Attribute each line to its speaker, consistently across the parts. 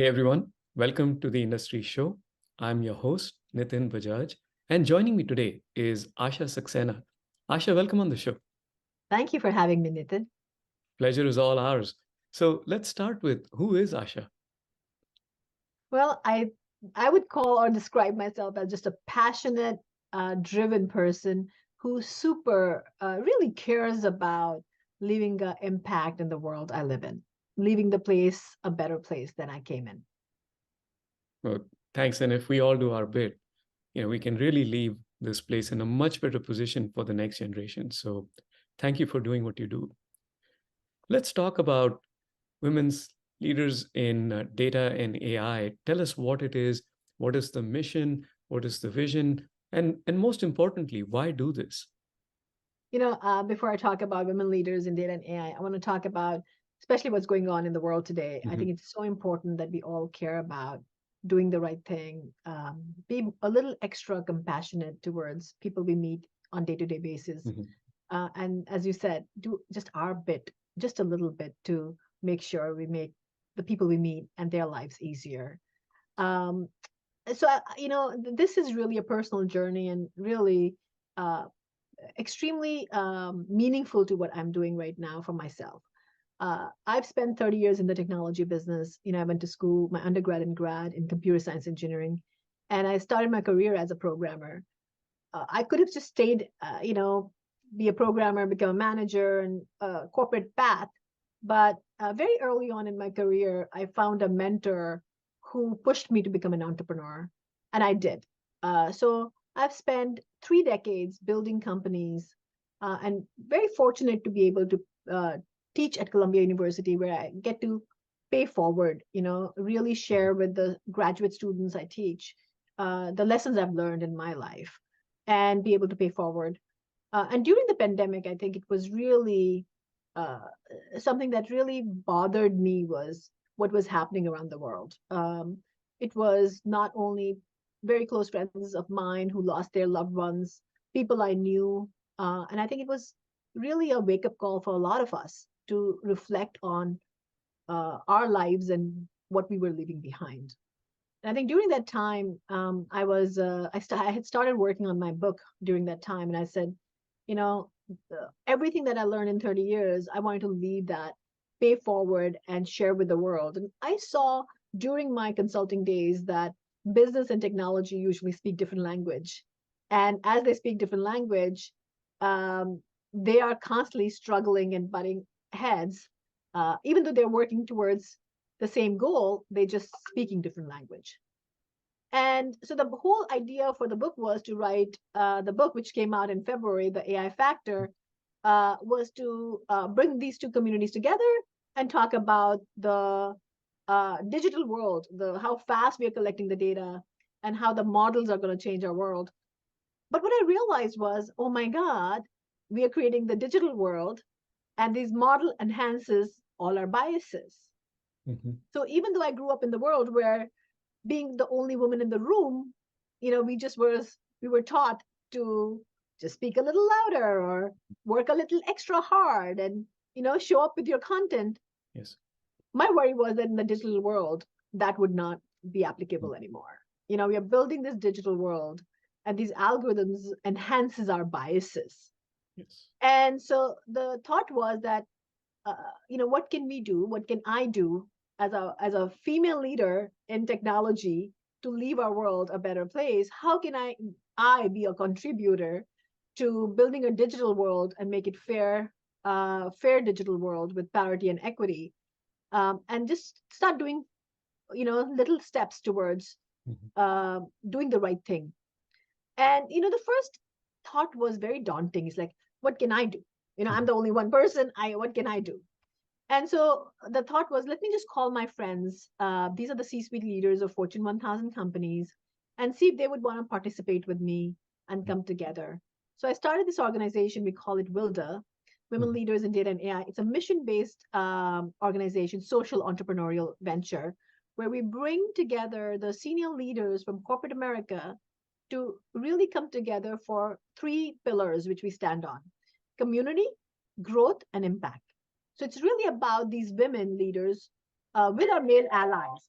Speaker 1: Hey everyone, welcome to the Industry Show. I'm your host, Nitin Bajaj, and joining me today is Asha Saxena. Asha, welcome on the show.
Speaker 2: Thank you for having me, Nitin.
Speaker 1: Pleasure is all ours. So let's start with who is Asha?
Speaker 2: Well, I would call or describe myself as just a passionate, driven person who super really cares about leaving an impact in the world I live in, leaving the place a better place than I came in.
Speaker 1: Well, thanks. And if we all do our bit, we can really leave this place in a much better position for the next generation. So thank you for doing what you do. Let's talk about women's leaders in data and AI. Tell us what it is, what is the mission, what is the vision, and most importantly, why do this?
Speaker 2: Before I talk about women leaders in data and AI, I want to talk about especially what's going on in the world today. I
Speaker 1: Mhm,
Speaker 2: think it's so important that we all care about doing the right thing, be a little extra compassionate towards people we meet on day-to-day basis.
Speaker 1: mhm.
Speaker 2: And as you said, do just our bit, just a little bit to make sure we make the people we meet and their lives easier. Um, this is really a personal journey and really uh, extremely meaningful to what I'm doing right now for myself. I've spent 30 years in the technology business. I went to school, my undergrad and grad in computer science engineering, and I started my career as a programmer. I could have just stayed, be a programmer, become a manager, and a corporate path. But very early on in my career, I found a mentor who pushed me to become an entrepreneur, and I did. So I've spent 3 decades building companies, and very fortunate to be able to teach at Columbia University, where I get to pay forward. Really share with the graduate students I teach the lessons I've learned in my life and be able to pay forward. And during the pandemic, I think it was really uh, something that really bothered me was what was happening around the world. It was not only very close friends of mine who lost their loved ones, people I knew, and I think it was really a wake up call for a lot of us to reflect on our lives and what we were leaving behind. And I think during that time, I had started working on my book during that time, and I said, you know, everything that I learned in 30 years, I wanted to leave that, pay forward, and share with the world. And I saw during my consulting days that business and technology usually speak different language, and as they speak different language, um, they are constantly struggling and butting heads, even though they're working towards the same goal, they just speaking different language. And so the whole idea for the book was to write the book, which came out in February, the AI Factor, was to bring these two communities together and talk about the digital world, the how fast we are collecting the data, and how the models are going to change our world. But what I realized was, oh my God, we are creating the digital world, and this model enhances all our biases.
Speaker 1: Mhm.
Speaker 2: So even though I grew up in the world where being the only woman in the room, we were taught to just speak a little louder or work a little extra hard and show up with your content.
Speaker 1: Yes.
Speaker 2: My worry was that in the digital world, that would not be
Speaker 1: Mm.
Speaker 2: applicable anymore. We are building this digital world, and these algorithms enhances our biases.
Speaker 1: Yes.
Speaker 2: And so the thought was that what can we do? What can I do as a female leader in technology to leave our world a better place? How can I be a contributor to building a digital world and make it fair digital world with parity and equity, and just start doing little steps towards
Speaker 1: Mhm.
Speaker 2: doing the right thing. And the first thought was very daunting. It's like, what can I do? I'm
Speaker 1: Mhm.
Speaker 2: the only one person. I What can I do? And so the thought was, let me just call my friends. These are the C-suite leaders of Fortune 1000 companies, and see if they would want to participate with me and come together. So I started this organization. We call it WILDA, Women
Speaker 1: Mhm.
Speaker 2: Leaders in Data and AI. It's a mission-based organization, social entrepreneurial venture, where we bring together the senior leaders from corporate America to really come together for three pillars which we stand on: community, growth, and impact. So it's really about these women leaders with our male allies.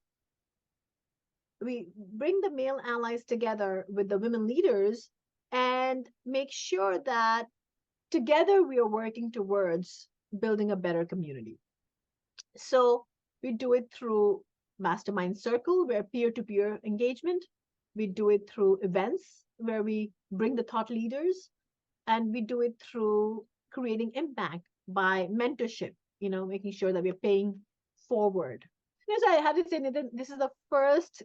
Speaker 2: we bring the male allies together with the women leaders and make sure that together we are working towards building a better community. So we do it through mastermind circle where peer-to-peer engagement. We do it through events where we bring the thought leaders, and we do it through creating impact by mentorship, making sure that we're paying forward. Yes, I have to say, Nitin, this is the first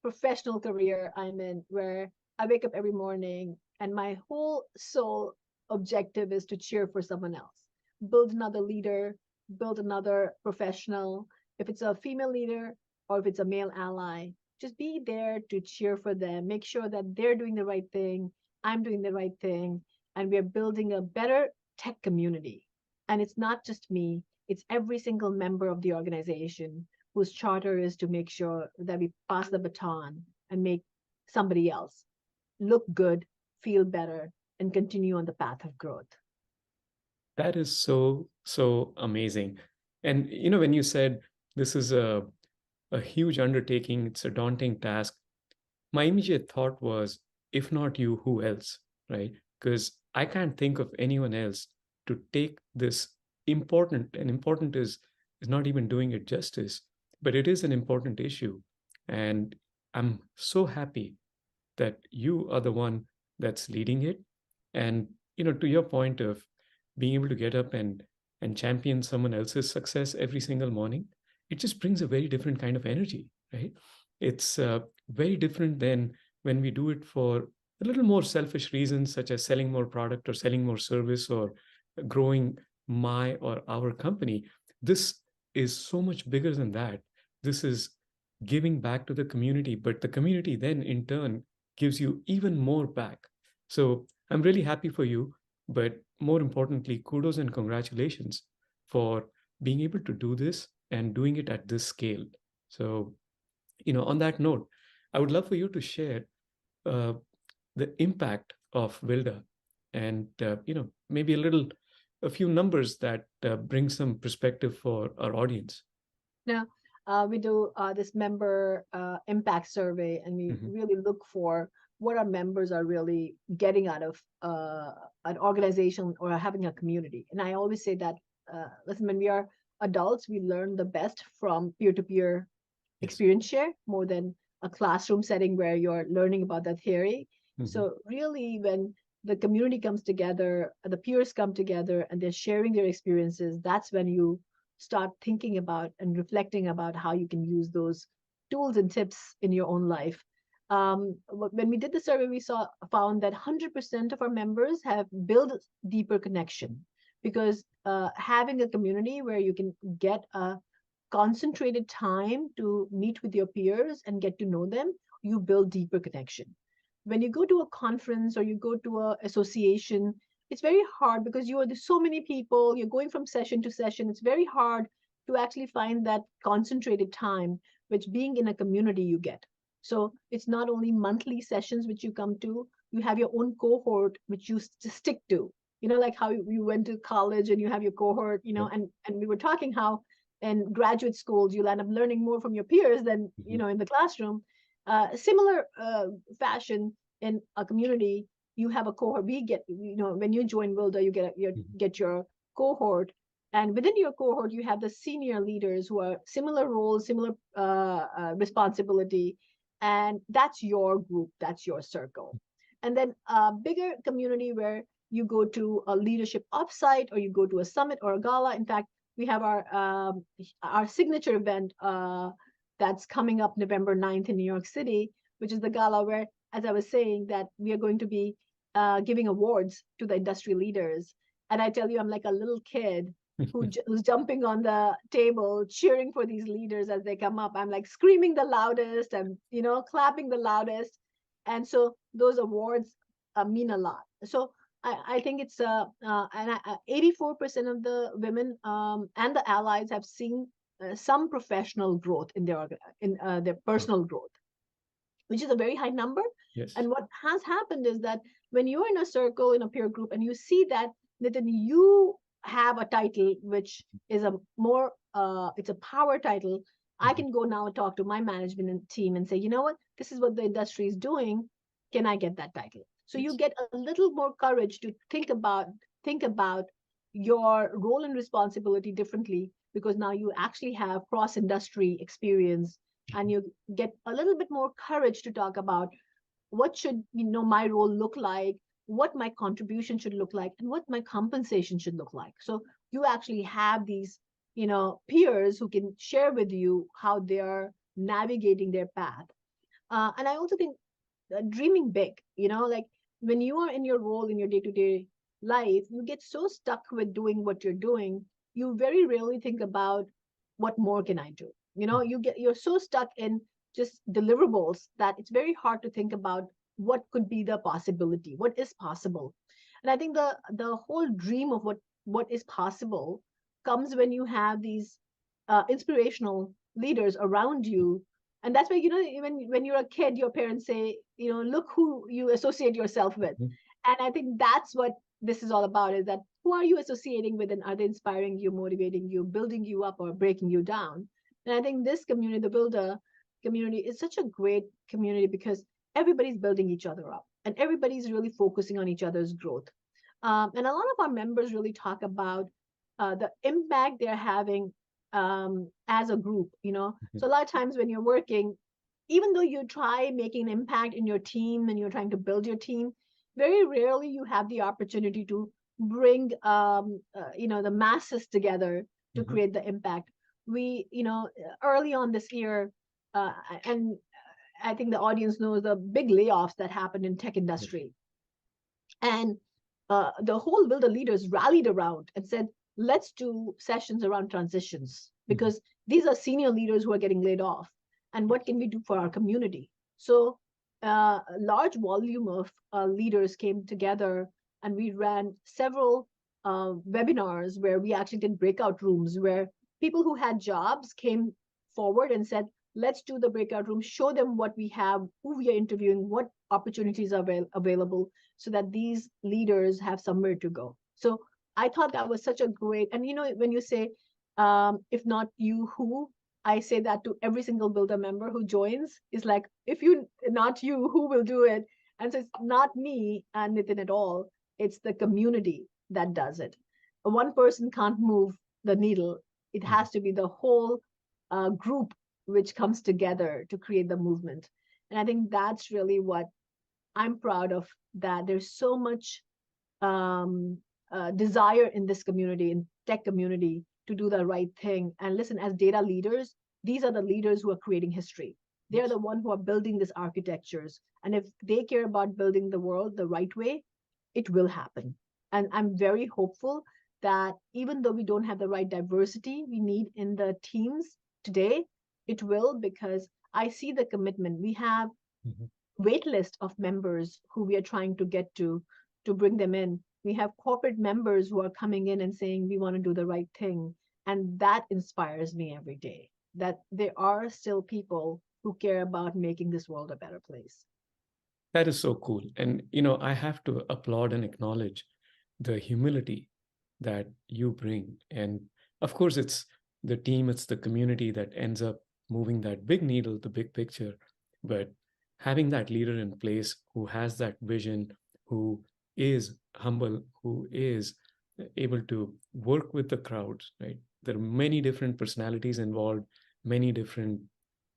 Speaker 2: professional career I'm in where I wake up every morning and my whole soul objective is to cheer for someone else, build another leader, build another professional. If it's a female leader or if it's a male ally, just be there to cheer for them, make sure that they're doing the right thing, I'm doing the right thing, and we're building a better tech community. And it's not just me, it's every single member of the organization whose charter is to make sure that we pass the baton and make somebody else look good, feel better, and continue on the path of growth.
Speaker 1: That is so, so amazing. And when you said this is a huge undertaking, it's a daunting task, my immediate thought was, if not you, who else, right? Because I can't think of anyone else to take this important, and important is not even doing it justice, but it is an important issue. And I'm so happy that you are the one that's leading it. And to your point of being able to get up and champion someone else's success every single morning, it just brings a very different kind of energy, right? It's very different than when we do it for a little more selfish reasons, such as selling more product or selling more service or growing my or our company. This is so much bigger than that. This is giving back to the community, but the community then in turn gives you even more back. So I'm really happy for you, but more importantly, kudos and congratulations for being able to do this and doing it at this scale. So, on that note, I would love for you to share uh, the impact of Wilda and, maybe a few numbers that bring some perspective for our audience.
Speaker 2: Now, we do this member impact survey, and we
Speaker 1: Mhm.
Speaker 2: really look for what our members are really getting out of an organization or having a community. And I always say that, listen, when we are adults, we learn the best from peer-to-peer
Speaker 1: Yes.
Speaker 2: experience share more than a classroom setting where you're learning about the theory.
Speaker 1: Mhm.
Speaker 2: So really, when the community comes together, the peers come together, and they're sharing their experiences, that's when you start thinking about and reflecting about how you can use those tools and tips in your own life. When we did the survey, we found that 100% of our members have built deeper connection because having a community where you can get a concentrated time to meet with your peers and get to know them, you build deeper connection. When you go to a conference or you go to a association, it's very hard because there's so many people, you're going from session to session. It's very hard to actually find that concentrated time, which being in a community you get. So it's not only monthly sessions which you come to, you have your own cohort which you stick to. Like how you went to college and you have your cohort,
Speaker 1: Yep.
Speaker 2: and we were talking how in graduate schools you'll end up learning more from your peers than
Speaker 1: Mhm.
Speaker 2: in the classroom. Similar fashion in a community, you have a cohort. We get, when you join Wilda, you
Speaker 1: Mhm.
Speaker 2: get your cohort, and within your cohort you have the senior leaders who are similar roles, similar responsibility, and that's your group, that's your circle. And then a bigger community where you go to a leadership offsite or you go to a summit or a gala. In fact, we have our signature event that's coming up November 9th in New York City, which is the gala where, as I was saying, that we are going to be giving awards to the industry leaders. And I tell you, I'm like a little kid who's jumping on the table, cheering for these leaders as they come up. I'm like screaming the loudest and clapping the loudest. And so those awards mean a lot. So I think it's 84% of the women and the allies have seen some professional growth in their
Speaker 1: Wow.
Speaker 2: personal growth, which is a very high number.
Speaker 1: Yes.
Speaker 2: And what has happened is that when you're in a circle, in a peer group, and you see that then you have a title which is a more it's a power title, I can go now and talk to my management team and say, you know what, this is what the industry is doing. Can I get that title? So you
Speaker 1: Yes.
Speaker 2: get a little more courage to think about your role and responsibility differently, because now you actually have cross industry experience, and you get a little bit more courage to talk about what should my role look like, what my contribution should look like, and what my compensation should look like. So you actually have these peers who can share with you how they are navigating their path. And I also think dreaming big, like when you are in your role in your day-to-day life, you get so stuck with doing what you're doing, you very rarely think about what more can I do. You're so stuck in just deliverables that it's very hard to think about what could be the possibility, what is possible. And I think the whole dream of what is possible comes when you have these inspirational leaders around you. And that's why, when you're a kid, your parents say, look who you associate yourself with.
Speaker 1: Mhm.
Speaker 2: And I think that's what this is all about, is that who are you associating with, and are they inspiring you, motivating you, building you up, or breaking you down? And I think this community, the builder community, is such a great community because everybody's building each other up, and everybody's really focusing on each other's growth. And a lot of our members really talk about the impact they're having as a group.
Speaker 1: Mhm.
Speaker 2: So a lot of times when you're working, even though you try making an impact in your team and you're trying to build your team, very rarely you have the opportunity to bring the masses together to
Speaker 1: Mhm.
Speaker 2: create the impact. We, early on this year, and I think the audience knows the big layoffs that happened in tech
Speaker 1: Yes.
Speaker 2: industry. And the whole builder leaders rallied around and said, let's do sessions around transitions,
Speaker 1: Mhm.
Speaker 2: because these are senior leaders who are getting laid off. And what
Speaker 1: Yes.
Speaker 2: can we do for our community? So a large volume of leaders came together, and we ran several webinars where we actually did breakout rooms where people who had jobs came forward and said, let's do the breakout room, show them what we have, who we are interviewing, what opportunities are available, so that these leaders have somewhere to go. So I thought that was such a great, and when you say, if not you, who? I say that to every single builder member who joins, is like, if you not you, who will do it? And so it's not me and Nitin at all. It's the community that does it. One person can't move the needle. It
Speaker 1: Mhm.
Speaker 2: has to be the whole group which comes together to create the movement. And I think that's really what I'm proud of, that there's so much um, desire in this community, in tech community, to do the right thing. And listen, as data leaders, these are the leaders who are creating history. They're
Speaker 1: Yes.
Speaker 2: the one who are building these architectures. And if they care about building the world the right way, it will happen. And I'm very hopeful that even though we don't have the right diversity we need in the teams today, it will, because I see the commitment. We have
Speaker 1: Mhm.
Speaker 2: wait list of members who we are trying to get to bring them in. We have corporate members who are coming in and saying we want to do the right thing. And that inspires me every day, that there are still people who care about making this world a better place.
Speaker 1: That is so cool. And, I have to applaud and acknowledge the humility that you bring. And of course, it's the team, it's the community that ends up moving that big needle, the big picture. But having that leader in place who has that vision, who is humble, who is able to work with the crowds, right? There are many different personalities involved, many different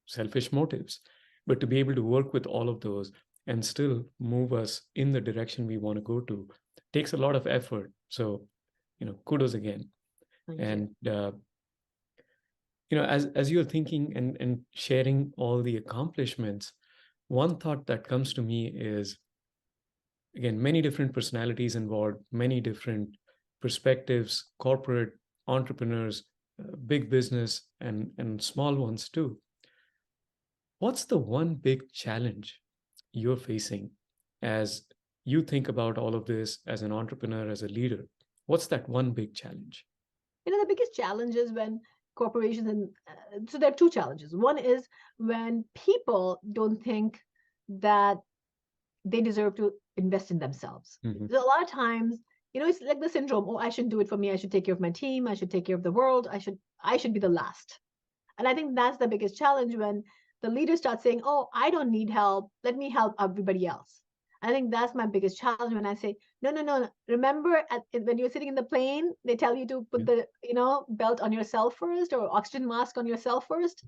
Speaker 1: selfish motives. But to be able to work with all of those and still move us in the direction we want to go to takes a lot of effort. So, kudos again.
Speaker 2: Thank you.
Speaker 1: And as you're thinking and sharing all the accomplishments, one thought that comes to me is, again, many different personalities involved, many different perspectives, corporate entrepreneurs, big business, and small ones too. What's the one big challenge you're facing as you think about all of this as an entrepreneur, as a leader? What's that one big challenge?
Speaker 2: The biggest challenge is when corporations, and so there are two challenges. One is when people don't think that they deserve to invest in themselves.
Speaker 1: Hmm.
Speaker 2: So a lot of times, it's like the syndrome, oh, I should do it for me, I should take care of my team, I should take care of the world, I should be the last. And I think that's the biggest challenge when the leaders start saying, oh, I don't need help. Let me help everybody else. I think that's my biggest challenge when I say, no, no, no. Remember, when you're sitting in the plane, they tell you to put
Speaker 1: Yeah.
Speaker 2: the belt on yourself first, or oxygen mask on yourself first.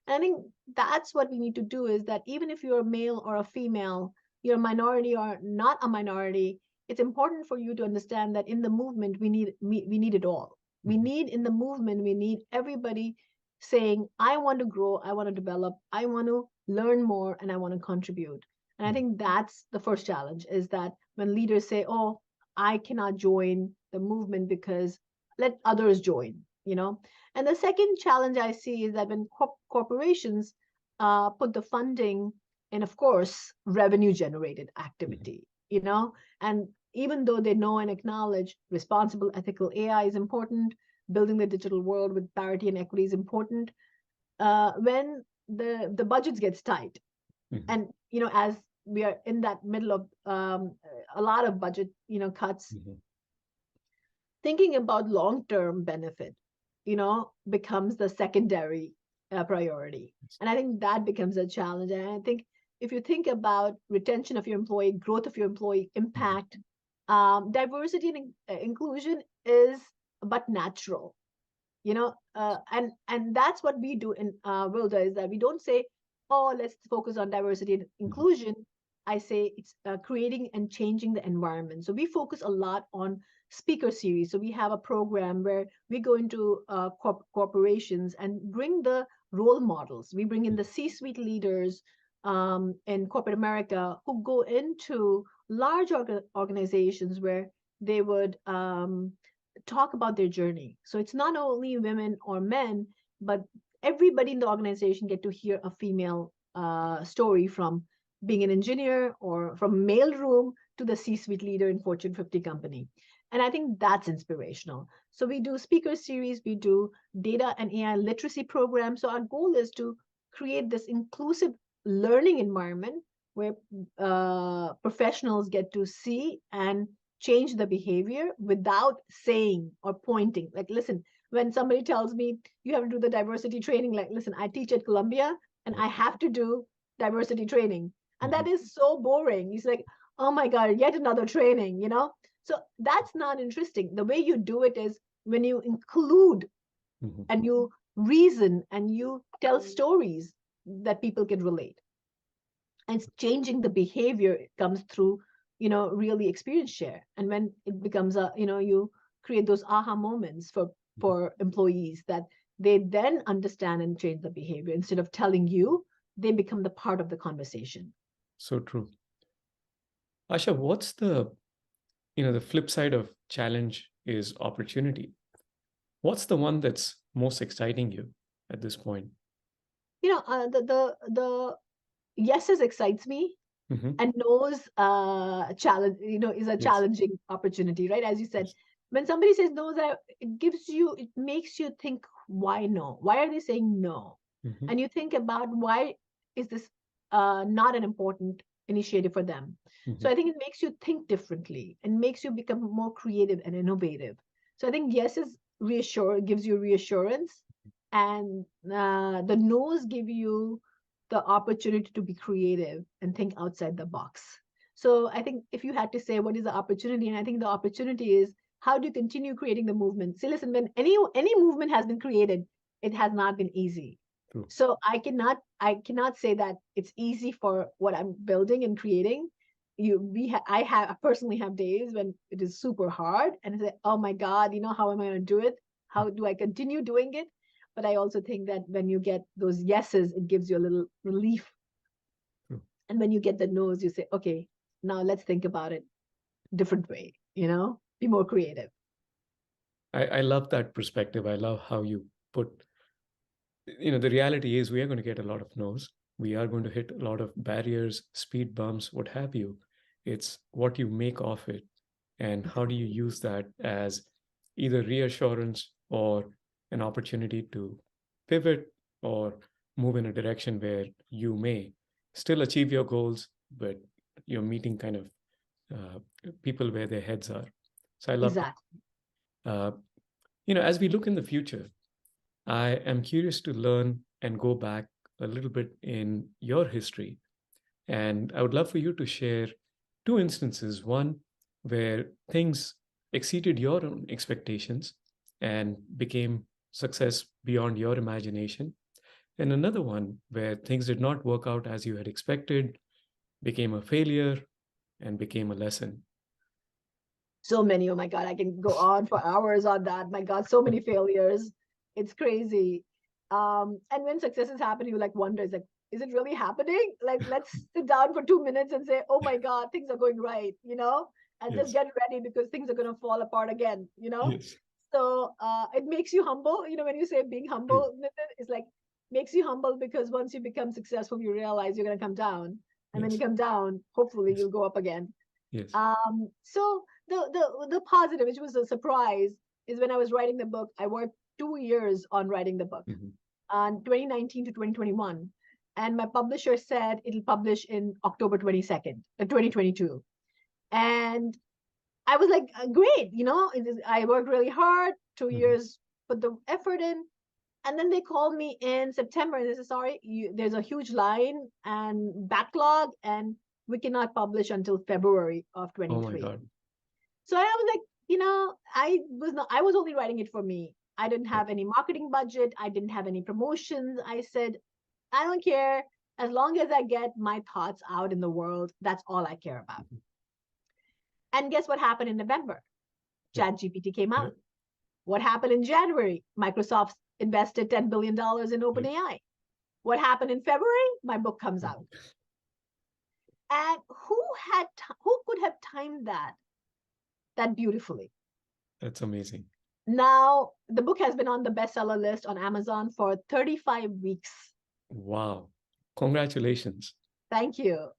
Speaker 2: And I think that's what we need to do, is that even if you're a male or a female, you're a minority or not a minority, it's important for you to understand that in the movement, we need it all. We
Speaker 1: Mhm.
Speaker 2: need, in the movement, we need everybody saying, I want to grow, I want to develop, I want to learn more, and I want to contribute. And I
Speaker 1: Mhm.
Speaker 2: think that's the first challenge, is that when leaders say, oh, I cannot join the movement because let others join. And the second challenge I see is that when corporations put the funding in, of course, revenue generated
Speaker 1: Mhm.
Speaker 2: activity, and even though they know and acknowledge responsible ethical AI is important, building the digital world with parity and equity is important, when the budgets gets tight,
Speaker 1: Mhm.
Speaker 2: and as we are in that middle of a lot of budget cuts,
Speaker 1: Mhm.
Speaker 2: thinking about long-term benefit, becomes the secondary priority. And I think that becomes a challenge. And I think if you think about retention of your employee, growth of your employee,
Speaker 1: Mhm.
Speaker 2: impact, diversity and inclusion is but natural, and that's what we do in Wilda, is that we don't say, oh, let's focus on diversity and
Speaker 1: Mhm.
Speaker 2: inclusion. I say it's creating and changing the environment. So we focus a lot on speaker series. So we have a program where we go into corporations and bring the role models. We bring in the C-suite leaders in corporate America, who go into large organizations where they would talk about their journey. So it's not only women or men, but everybody in the organization get to hear a female story, from being an engineer or from mailroom to the C-suite leader in Fortune 50 company. And I think that's inspirational. So we do speaker series, we do data and AI literacy programs. So our goal is to create this inclusive learning environment where professionals get to see and change the behavior without saying or pointing. Like, listen, when somebody tells me you have to do the diversity training, like, listen, I teach at Columbia and
Speaker 1: Yeah.
Speaker 2: I have to do diversity training. And that
Speaker 1: Mhm.
Speaker 2: is so boring. It's like, oh my God, yet another training. So that's not interesting. The way you do it is when you include
Speaker 1: Mhm.
Speaker 2: and you reason and you tell stories that people can relate, and it's changing the behavior. It comes through really experience share, and when it becomes you create those aha moments for employees, that they then understand and change the behavior. Instead of telling you, they become the part of the conversation.
Speaker 1: So true. Asha, what's the flip side of challenge is opportunity. What's the one that's most exciting you at this point?
Speaker 2: The yeses excites me,
Speaker 1: Mm-hmm.
Speaker 2: and no's challenge is a
Speaker 1: Yes.
Speaker 2: challenging opportunity, right? As you said, when somebody says no, that it makes you think, why no, why are they saying no?
Speaker 1: Mm-hmm.
Speaker 2: And you think about, why is this not an important initiative for them?
Speaker 1: Mm-hmm.
Speaker 2: So I think it makes you think differently and makes you become more creative and innovative. So I think yes is gives you reassurance, and the no's give you the opportunity to be creative and think outside the box. So I think if you had to say what is the opportunity, and I think the opportunity is, how do you continue creating the movement? See, listen, when any movement has been created, it has not been easy.
Speaker 1: True.
Speaker 2: So I cannot say that it's easy for what I'm building and creating. I personally have days when it is super hard, and I say, oh my God, how am I going to do it? How do I continue doing it? But I also think that when you get those yeses, it gives you a little relief.
Speaker 1: True.
Speaker 2: And when you get the no's, you say, okay, now let's think about it different way, be more creative.
Speaker 1: I love that perspective. I love how you put, the reality is we are going to get a lot of no's. We are going to hit a lot of barriers, speed bumps, what have you. It's what you make of it and how do you
Speaker 2: Exactly.
Speaker 1: use that as either reassurance or an opportunity to pivot or move in a direction where you may still achieve your goals, but you're meeting kind of people where their heads are. So I love that.
Speaker 2: Exactly.
Speaker 1: As we look in the future, I am curious to learn and go back a little bit in your history. And I would love for you to share two instances, one where things exceeded your own expectations and became success beyond your imagination, and another one where things did not work out as you had expected, became a failure, and became a lesson.
Speaker 2: So many, oh my God, I can go on for hours on that. My God, so many failures. It's crazy. And when successes happen, you like wonder, is it really happening? Like, let's sit down for 2 minutes and say, oh my God, things are going right, and just
Speaker 1: Yes.
Speaker 2: get ready because things are going to fall apart again.
Speaker 1: Yes.
Speaker 2: So it makes you humble. When you say being
Speaker 1: True.
Speaker 2: humble, Nitin, it's like makes you humble because once you become successful, you realize you're going to come down. And when you
Speaker 1: Yes.
Speaker 2: come down, hopefully
Speaker 1: Yes.
Speaker 2: you'll go up again.
Speaker 1: Yes.
Speaker 2: So the positive, which was a surprise, is when I was writing the book. I worked 2 years on writing the book,
Speaker 1: Mhm.
Speaker 2: 2019 to 2021, and my publisher said it'll publish in October 22nd, 2022, and I was like, great, I worked really hard, two
Speaker 1: Mhm.
Speaker 2: years, put the effort in, and then they called me in September and they said, sorry, there's a huge line and backlog, and we cannot publish until February of
Speaker 1: Oh my
Speaker 2: 23.
Speaker 1: God.
Speaker 2: So I was like, I was only writing it for me. I didn't
Speaker 1: Yeah.
Speaker 2: have any marketing budget. I didn't have any promotions. I said, I don't care. As long as I get my thoughts out in the world, that's all I care about.
Speaker 1: Mhm.
Speaker 2: And guess what happened in November?
Speaker 1: Yeah.
Speaker 2: ChatGPT came
Speaker 1: Yeah.
Speaker 2: out. What happened in January? Microsoft invested $10 billion in
Speaker 1: Yeah.
Speaker 2: OpenAI. What happened in February? My book comes out.
Speaker 1: Mhm.
Speaker 2: And who could have timed that beautifully?
Speaker 1: That's amazing.
Speaker 2: Now, the book has been on the bestseller list on Amazon for 35 weeks.
Speaker 1: Wow. Congratulations.
Speaker 2: Thank you.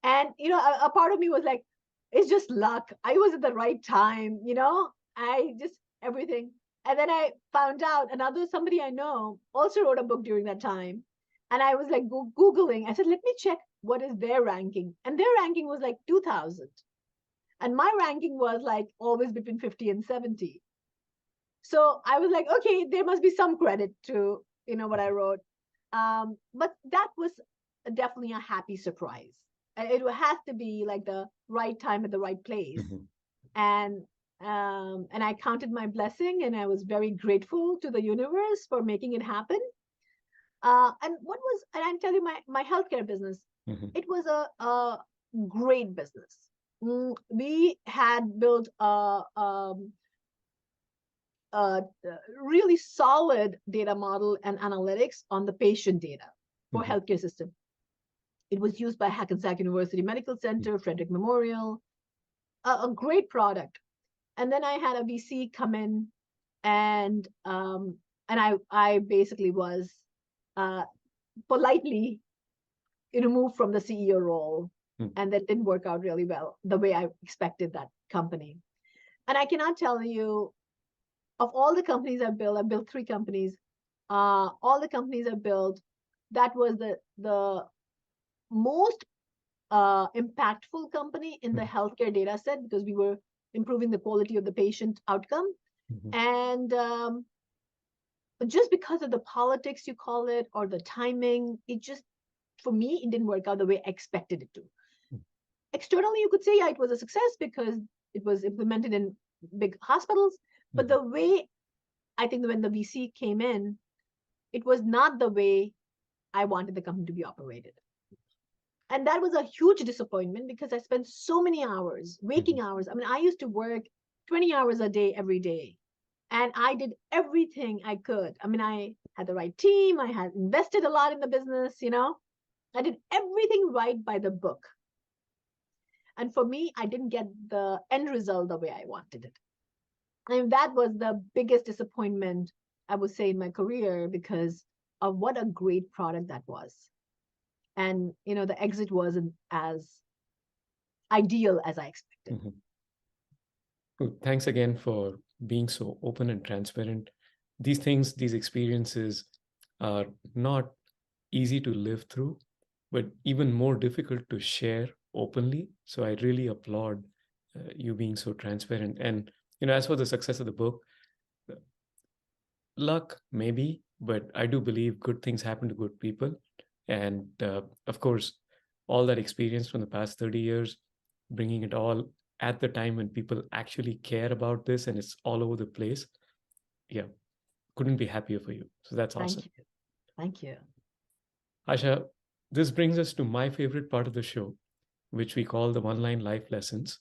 Speaker 2: And, a part of me was like, it's just luck. I was at the right time. I just everything. And then I found out somebody I know also wrote a book during that time. And I was like Googling. I said, let me check what is their ranking. And their ranking was like 2000. And my ranking was like always between 50 and 70. So I was like, okay, there must be some credit to what I wrote. But that was definitely a happy surprise. It has to be like the right time at the right place,
Speaker 1: Mhm.
Speaker 2: and I counted my blessing, and I was very grateful to the universe for making it happen. And I tell you, my healthcare business,
Speaker 1: Mhm.
Speaker 2: it was a great business. We had built a really solid data model and analytics on the patient data for
Speaker 1: Mhm.
Speaker 2: healthcare system. It was used by Hackensack University Medical
Speaker 1: Mhm.
Speaker 2: Center, Frederick Memorial, a great product. And then I had a VC come in, and I basically was uh, politely removed from the CEO role,
Speaker 1: Mhm.
Speaker 2: and that didn't work out really well the way I expected that company. And I cannot tell you, of all the companies I built 3 companies. All the companies I built, that was the most impactful company in the
Speaker 1: Mhm.
Speaker 2: healthcare data set because we were improving the quality of the patient outcome.
Speaker 1: Mhm.
Speaker 2: And just because of the politics, you call it, or the timing, for me, it didn't work out the way I expected it to. Externally, you could say, yeah, it was a success because it was implemented in big hospitals. But
Speaker 1: Mhm.
Speaker 2: the way I think when the VC came in, it was not the way I wanted the company to be operated. And that was a huge disappointment because I spent so many hours,
Speaker 1: Mhm.
Speaker 2: waking hours. I mean, I used to work 20 hours a day every day. And I did everything I could. I mean, I had the right team, I had invested a lot in the business. I did everything right by the book. And for me, I didn't get the end result the way I wanted it. And that was the biggest disappointment, I would say, in my career because of what a great product that was. And the exit wasn't as ideal as I expected.
Speaker 1: Mhm. Well, thanks again for being so open and transparent. These things, these experiences are not easy to live through, but even more difficult to share openly. So I really applaud you being so transparent. And as for the success of the book, Luck, maybe, but I do believe good things happen to good people. And of course, all that experience from the past 30 years, bringing it all at the time when people actually care about this and it's all over the place. Yeah, couldn't be happier for you. So that's
Speaker 2: Thank
Speaker 1: awesome.
Speaker 2: you. Thank you.
Speaker 1: Asha, this brings us to my favorite part of the show, which we call the one line life lessons.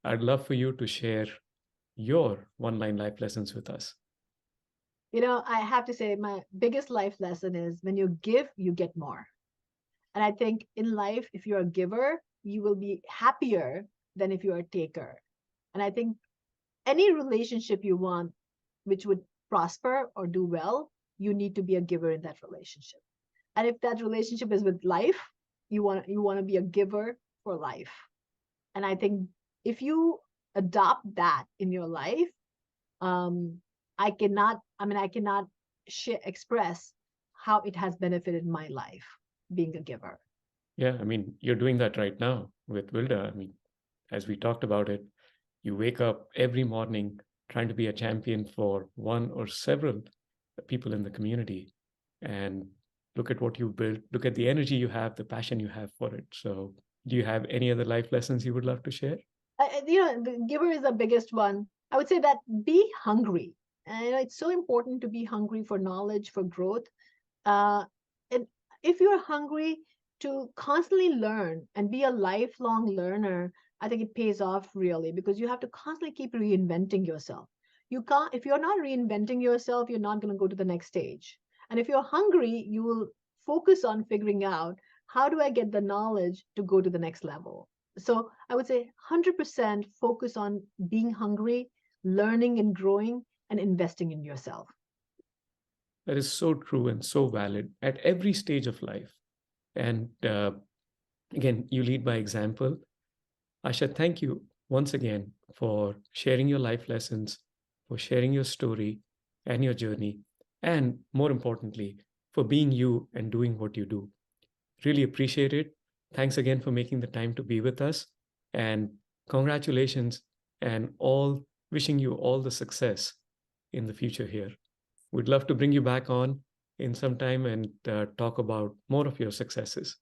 Speaker 1: I'd love for you to share your one line life lessons with us.
Speaker 2: I have to say, my biggest life lesson is when you give, you get more. And I think in life, if you're a giver, you will be happier than if you're a taker. And I think any relationship you want, which would prosper or do well, you need to be a giver in that relationship. And if that relationship is with life, you want to be a giver for life. And I think if you adopt that in your life, um, I cannot express how it has benefited my life being a giver.
Speaker 1: Yeah, I mean, you're doing that right now with Wilda. I mean, as we talked about it, you wake up every morning trying to be a champion for one or several people in the community. And look at what you've built. Look at the energy you have, the passion you have for it. So, do you have any other life lessons you would love to share?
Speaker 2: The giver is the biggest one. I would say that be hungry. And it's so important to be hungry for knowledge, for growth. Uh, and if you're hungry to constantly learn and be a lifelong learner, I think it pays off really because you have to constantly keep reinventing yourself. You can't, if you're not reinventing yourself, you're not going to go to the next stage. And if you're hungry, you will focus on figuring out how do I get the knowledge to go to the next level. So I would say 100% focus on being hungry, learning and growing, and investing in yourself.
Speaker 1: That is so true and so valid at every stage of life. And again, you lead by example. Asha, thank you once again for sharing your life lessons, for sharing your story and your journey, and more importantly, for being you and doing what you do. Really appreciate it. Thanks again for making the time to be with us. And congratulations and all wishing you all the success in the future here. We'd love to bring you back on in some time and talk about more of your successes.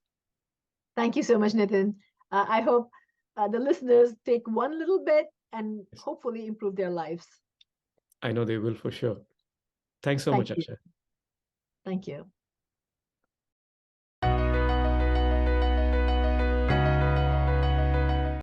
Speaker 2: Thank you so much, Nitin. I hope the listeners take one little bit and
Speaker 1: Yes,
Speaker 2: hopefully improve their lives.
Speaker 1: I know they will for sure. Thanks so much,
Speaker 2: Thank you.
Speaker 1: Asha.
Speaker 2: Thank you.